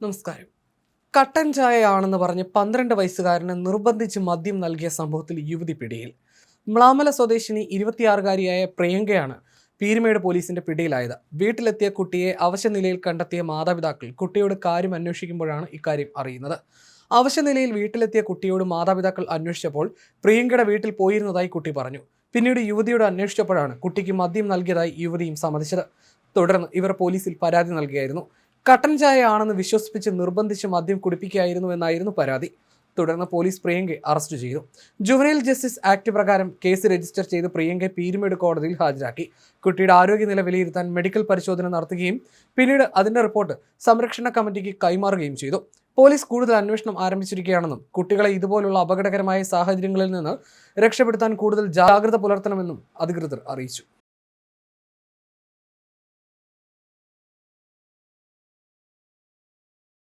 നമസ്കാരം. കട്ടൻ ചായയാണെന്ന് പറഞ്ഞ് 12 വയസ്സുകാരന് നിർബന്ധിച്ച് മദ്യം നൽകിയ സംഭവത്തിൽ യുവതി പിടിയിൽ. മ്ലാമല സ്വദേശിനി 26-കാരിയായ പ്രിയങ്കയാണ് പീരുമേട് പോലീസിന്റെ പിടിയിലായത്. വീട്ടിലെത്തിയ കുട്ടിയെ അവശനിലയിൽ കണ്ടെത്തിയ മാതാപിതാക്കൾ കുട്ടിയോട് കാര്യം അന്വേഷിക്കുമ്പോഴാണ് ഇക്കാര്യം അറിയുന്നത്. അവശനിലയിൽ വീട്ടിലെത്തിയ കുട്ടിയോട് മാതാപിതാക്കൾ അന്വേഷിച്ചപ്പോൾ പ്രിയങ്കയുടെ വീട്ടിൽ പോയിരുന്നതായി കുട്ടി പറഞ്ഞു. പിന്നീട് യുവതിയോട് അന്വേഷിച്ചപ്പോഴാണ് കുട്ടിക്ക് മദ്യം നൽകിയതായി യുവതിയും സമ്മതിച്ചത്. തുടർന്ന് ഇവർ പോലീസിൽ പരാതി നൽകിയായിരുന്നു. കട്ടൻ ചായ ആണെന്ന് വിശ്വസിപ്പിച്ച് നിർബന്ധിച്ച് മദ്യം കുടിപ്പിക്കുകയായിരുന്നു എന്നായിരുന്നു പരാതി. തുടർന്ന് പോലീസ് പ്രിയങ്കയെ അറസ്റ്റ് ചെയ്തു. ജുവനൈൽ ജസ്റ്റിസ് ആക്ട് പ്രകാരം കേസ് രജിസ്റ്റർ ചെയ്ത് പ്രിയങ്കയെ പീരുമേട് കോടതിയിൽ ഹാജരാക്കി. കുട്ടിയുടെ ആരോഗ്യനില വിലയിരുത്താൻ മെഡിക്കൽ പരിശോധന നടത്തുകയും പിന്നീട് അതിന്റെ റിപ്പോർട്ട് സംരക്ഷണ കമ്മിറ്റിക്ക് കൈമാറുകയും ചെയ്തു. പോലീസ് കൂടുതൽ അന്വേഷണം ആരംഭിച്ചിരിക്കുകയാണെന്നും കുട്ടികളെ ഇതുപോലുള്ള അപകടകരമായ സാഹചര്യങ്ങളിൽ നിന്ന് രക്ഷപ്പെടുത്താൻ കൂടുതൽ ജാഗ്രത പുലർത്തണമെന്നും അധികൃതർ അറിയിച്ചു.